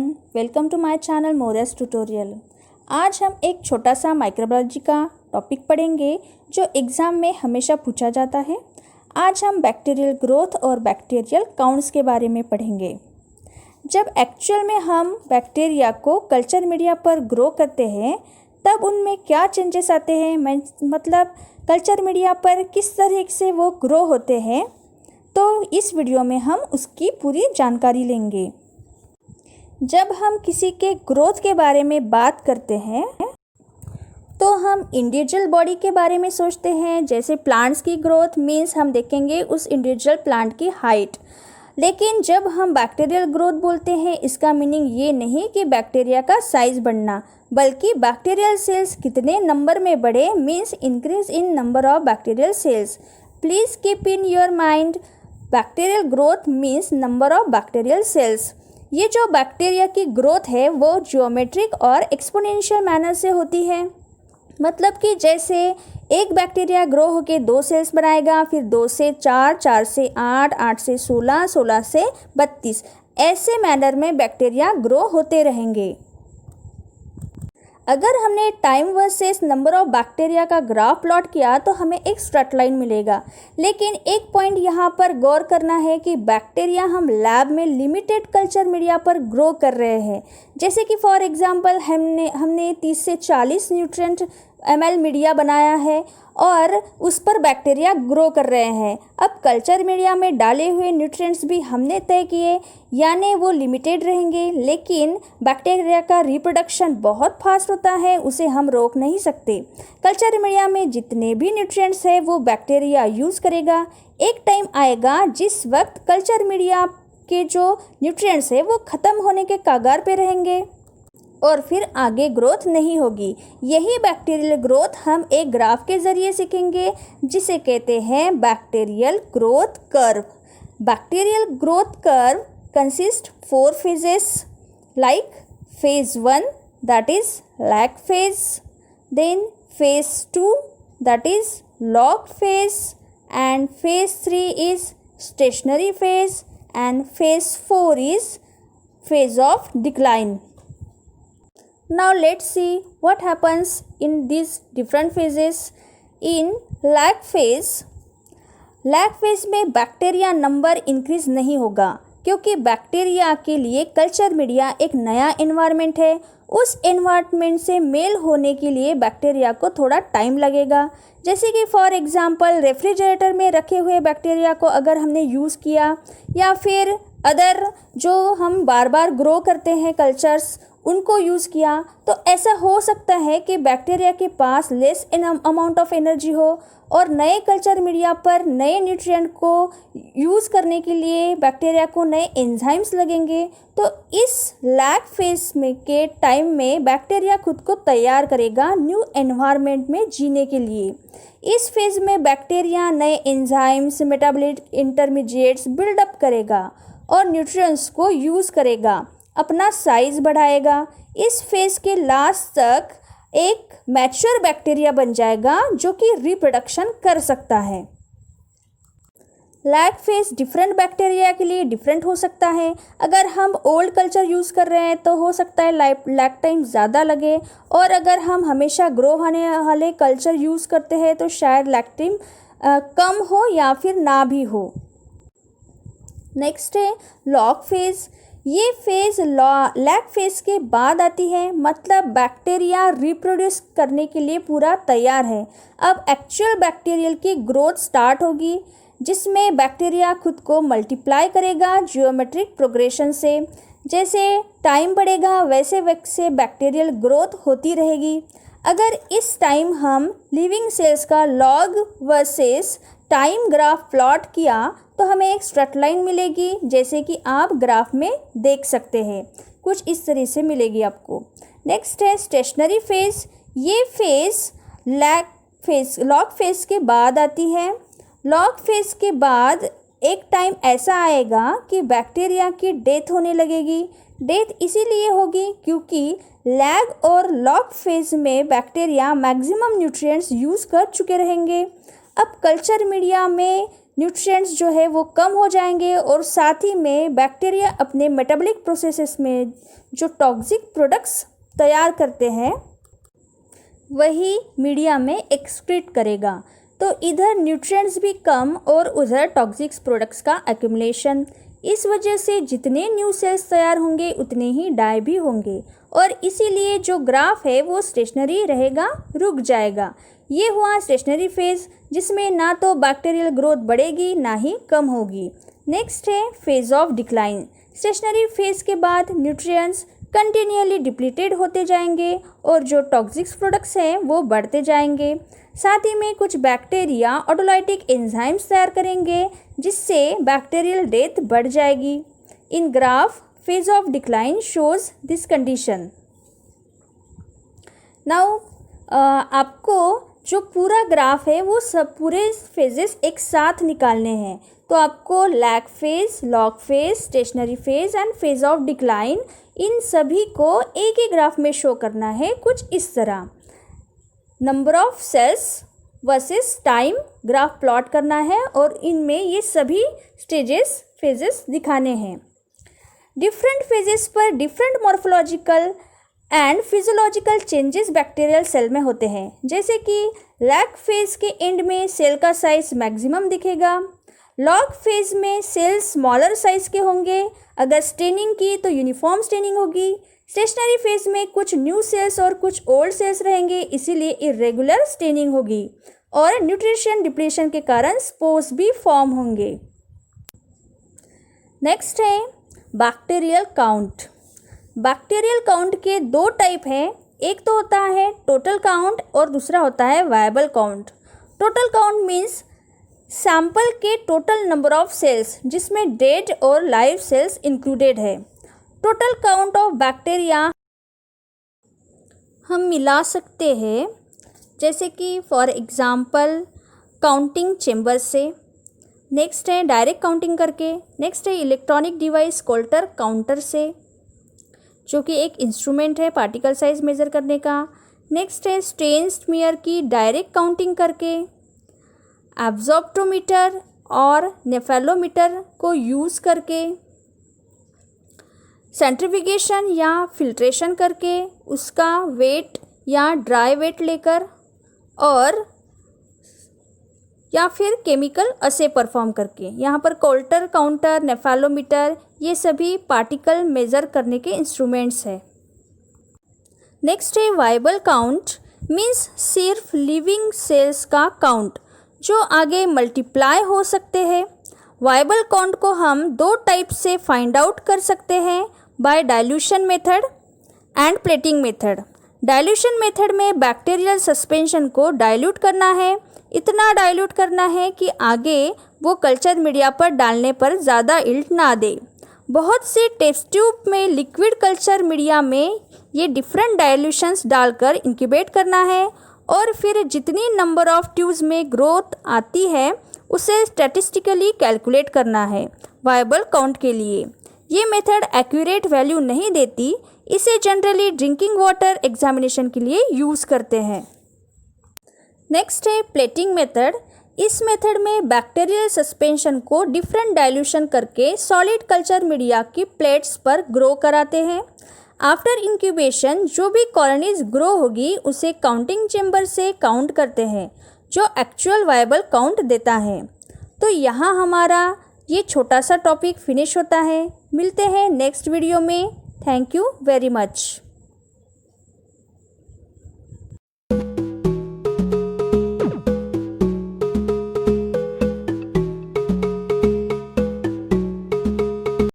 Everyone, welcome to my channel Mores tutorial. आज हम एक छोटा सा माइक्रोबायोलॉजी का टॉपिक पढ़ेंगे जो एग्ज़ाम में हमेशा पूछा जाता है। आज हम बैक्टीरियल ग्रोथ और बैक्टीरियल काउंट्स के बारे में पढ़ेंगे। जब एक्चुअल में हम बैक्टीरिया को कल्चर मीडिया पर ग्रो करते हैं तब उनमें क्या चेंजेस आते हैं, मतलब कल्चर मीडिया पर किस तरह से वो ग्रो होते हैं, तो इस वीडियो में हम उसकी पूरी जानकारी लेंगे। जब हम किसी के ग्रोथ के बारे में बात करते हैं तो हम इंडिविजुअल बॉडी के बारे में सोचते हैं। जैसे प्लांट्स की ग्रोथ मीन्स हम देखेंगे उस इंडिविजुअल प्लांट की हाइट। लेकिन जब हम बैक्टीरियल ग्रोथ बोलते हैं इसका मीनिंग ये नहीं कि बैक्टीरिया का साइज़ बढ़ना, बल्कि बैक्टीरियल सेल्स कितने नंबर में बढ़े means increase in number of bacterial cells. Please keep in your mind bacterial growth means number of bacterial cells. ये जो बैक्टीरिया की ग्रोथ है वो जियोमेट्रिक और एक्सपोनेंशियल मैनर से होती है। मतलब कि जैसे एक बैक्टीरिया ग्रो होकर 2 सेल्स बनाएगा, फिर 2 से 4, 4 से 8, 8 से 16, 16 से 32, ऐसे मैनर में बैक्टीरिया ग्रो होते रहेंगे। अगर हमने time versus number of bacteria का ग्राफ प्लॉट किया तो हमें एक स्ट्रेट लाइन मिलेगा। लेकिन एक पॉइंट यहाँ पर गौर करना है कि बैक्टीरिया हम लैब में लिमिटेड कल्चर मीडिया पर ग्रो कर रहे हैं। जैसे कि फॉर एग्जांपल हमने 30 से 40 न्यूट्रिएंट ml मीडिया बनाया है और उस पर बैक्टीरिया ग्रो कर रहे हैं। अब कल्चर मीडिया में डाले हुए न्यूट्रिएंट्स भी हमने तय किए, यानी वो लिमिटेड रहेंगे। लेकिन बैक्टीरिया का रिप्रोडक्शन बहुत फास्ट होता है, उसे हम रोक नहीं सकते। कल्चर मीडिया में जितने भी न्यूट्रिएंट्स हैं वो बैक्टीरिया यूज़ करेगा। एक टाइम आएगा जिस वक्त कल्चर मीडिया के जो न्यूट्रिएंट्स हैं वो ख़त्म होने के कगार पे रहेंगे और फिर आगे ग्रोथ नहीं होगी। यही बैक्टीरियल ग्रोथ हम एक ग्राफ के ज़रिए सीखेंगे जिसे कहते हैं bacterial growth curve. Bacterial growth curve consist 4 phases like phase 1 that is lag phase, then phase 2 that is log phase, and phase 3 is stationary phase, and phase 4 is phase of decline. Now let's see what happens in these different phases. In lag phase में bacteria number increase नहीं होगा क्योंकि bacteria के लिए culture media एक नया environment है। उस एनवायरनमेंट से मेल होने के लिए बैक्टीरिया को थोड़ा टाइम लगेगा। जैसे कि फॉर एग्जांपल रेफ्रिजरेटर में रखे हुए बैक्टीरिया को अगर हमने यूज़ किया या फिर अदर जो हम बार बार ग्रो करते हैं कल्चर्स उनको यूज़ किया, तो ऐसा हो सकता है कि बैक्टीरिया के पास लेस अमाउंट ऑफ एनर्जी हो और नए कल्चर मीडिया पर नए न्यूट्रिएंट को यूज़ करने के लिए बैक्टीरिया को नए एंजाइम्स लगेंगे। तो इस लैग फेज में के टाइम में बैक्टीरिया खुद को तैयार करेगा न्यू एनवायरनमेंट में जीने के लिए। इस फेज में बैक्टीरिया नए एंजाइम्स, मेटाबॉलिक इंटरमीडिएट्स बिल्डअप करेगा और न्यूट्रिएंट्स को यूज़ करेगा, अपना साइज़ बढ़ाएगा। इस फेज़ के लास्ट तक एक मैच्योर बैक्टीरिया बन जाएगा जो कि रिप्रोडक्शन कर सकता है। लैग फेज डिफरेंट बैक्टीरिया के लिए डिफरेंट हो सकता है। अगर हम ओल्ड कल्चर यूज़ कर रहे हैं तो हो सकता है लैग टाइम ज़्यादा लगे, और अगर हम हमेशा ग्रो होने वाले कल्चर यूज़ करते हैं तो शायद लैग टाइम कम हो या फिर ना भी हो। नेक्स्ट है लॉग फेज़। ये फेज़ लैग फेज़ के बाद आती है, मतलब बैक्टीरिया रिप्रोड्यूस करने के लिए पूरा तैयार है। अब एक्चुअल बैक्टीरियल की ग्रोथ स्टार्ट होगी जिसमें बैक्टीरिया खुद को मल्टीप्लाई करेगा जियोमेट्रिक प्रोग्रेशन से। जैसे टाइम बढ़ेगा वैसे वैसे बैक्टीरियल ग्रोथ होती रहेगी। अगर इस टाइम हम लिविंग सेल्स का log versus time graph plot किया तो हमें एक स्ट्रेट लाइन मिलेगी, जैसे कि आप ग्राफ में देख सकते हैं, कुछ इस तरह से मिलेगी आपको। नेक्स्ट है स्टेशनरी फेज़। ये फेज़ लॉग फेज़ के बाद आती है। लॉग फेज़ के बाद एक टाइम ऐसा आएगा कि बैक्टीरिया की डेथ होने लगेगी। डेथ इसीलिए होगी क्योंकि लैग और लॉग फेज़ में बैक्टीरिया मैक्सिमम न्यूट्रिएंट्स यूज़ कर चुके रहेंगे। अब कल्चर मीडिया में न्यूट्रिएंट्स जो है वो कम हो जाएंगे और साथ ही में बैक्टीरिया अपने मेटाबॉलिक प्रोसेसेस में जो टॉक्सिक प्रोडक्ट्स तैयार करते हैं वही मीडिया में एक्सक्रीट करेगा। तो इधर न्यूट्रिएंट्स भी कम और उधर टॉक्सिक प्रोडक्ट्स का एक्यूमुलेशन। इस वजह से जितने न्यू सेल्स तैयार होंगे उतने ही डाई भी होंगे और इसीलिए जो ग्राफ है वो स्टेशनरी रहेगा, रुक जाएगा। ये हुआ स्टेशनरी फेज़ जिसमें ना तो बैक्टीरियल ग्रोथ बढ़ेगी ना ही कम होगी। नेक्स्ट है phase of decline. Stationary phase के बाद न्यूट्रिएंट्स कंटिन्यूअली डिप्लीटेड होते जाएंगे और जो टॉक्सिक प्रोडक्ट्स हैं वो बढ़ते जाएंगे। साथ ही में कुछ बैक्टीरिया ऑटोलाइटिक एंजाइम्स तैयार करेंगे जिससे बैक्टीरियल डेथ बढ़ जाएगी। In graph phase of decline shows this condition. Now आपको जो पूरा ग्राफ है वो सब पूरे फेजेस एक साथ निकालने हैं। तो आपको lag phase, log phase, stationary phase and phase of decline in सभी को एक ही ग्राफ में शो करना है कुछ इस तरह। Number of cells versus time graph plot करना है और इनमें ये सभी स्टेजेस फेजेस दिखाने हैं। डिफरेंट फेजेस पर different morphological and physiological changes bacterial cell में होते हैं। जैसे कि लैग फेज के एंड में सेल का साइज मैक्सिमम दिखेगा, लॉग फेज में सेल स्मॉलर साइज के होंगे, अगर स्टेनिंग की तो यूनिफॉर्म स्टेनिंग होगी। स्टेशनरी फेज में कुछ न्यू सेल्स और कुछ ओल्ड सेल्स रहेंगे, इसीलिए इरेगुलर स्टेनिंग होगी और न्यूट्रिशन डिप्लीशन के कारण स्पोर्स भी फॉर्म होंगे। नेक्स्ट है बैक्टीरियल काउंट। बैक्टीरियल काउंट के दो टाइप हैं, एक तो होता है टोटल काउंट और दूसरा होता है viable count. Total count means sample के टोटल नंबर ऑफ सेल्स जिसमें डेड और लाइव सेल्स इंक्लूडेड है। टोटल काउंट ऑफ बैक्टीरिया हम मिला सकते हैं जैसे कि फॉर एग्जांपल काउंटिंग चेम्बर से, नेक्स्ट है डायरेक्ट काउंटिंग करके, नेक्स्ट है इलेक्ट्रॉनिक डिवाइस कोल्टर काउंटर से जो कि एक इंस्ट्रूमेंट है पार्टिकल साइज मेज़र करने का, नेक्स्ट है स्ट्रेन स्मीयर की डायरेक्ट काउंटिंग करके, एब्जॉर्प्टोमीटर और नेफेलोमीटर को यूज़ करके, सेंट्रीफ्यूगेशन या फिल्ट्रेशन करके उसका वेट या ड्राई वेट लेकर, और या फिर केमिकल असे परफॉर्म करके। यहाँ पर कोल्टर, काउंटर, नेफेलोमीटर ये सभी पार्टिकल मेज़र करने के इंस्ट्रूमेंट्स हैं। नेक्स्ट है वायबल काउंट मीन्स सिर्फ लिविंग सेल्स का काउंट जो आगे मल्टीप्लाई हो सकते हैं। वायबल काउंट को हम दो टाइप से फाइंड आउट कर सकते हैं, by dilution method and plating method. Dilution method में बैक्टीरियल सस्पेंशन को डाइल्यूट करना है, इतना डाइल्यूट करना है कि आगे वो कल्चर मीडिया पर डालने पर ज़्यादा इल्ट ना दे। बहुत से टेस्ट ट्यूब में लिक्विड कल्चर मीडिया में ये डिफरेंट डाइल्यूशंस डालकर इंक्यूबेट करना है और फिर जितनी नंबर ऑफ ट्यूब्स में ग्रोथ आती है उसे स्टैटिस्टिकली कैलकुलेट करना है वायबल काउंट के लिए। ये मेथड एक्यूरेट वैल्यू नहीं देती, इसे जनरली ड्रिंकिंग वाटर एग्जामिनेशन के लिए यूज़ करते हैं। नेक्स्ट है प्लेटिंग मेथड। इस मेथड में बैक्टीरियल सस्पेंशन को डिफरेंट डाइल्यूशन करके सॉलिड कल्चर मीडिया की प्लेट्स पर ग्रो कराते हैं। आफ्टर इंक्यूबेशन जो भी कॉलोनीज ग्रो होगी उसे काउंटिंग चेम्बर से काउंट करते हैं जो एक्चुअल वायबल काउंट देता है। तो यहाँ हमारा ये छोटा सा टॉपिक फिनिश होता है। मिलते हैं नेक्स्ट वीडियो में। Thank you very much.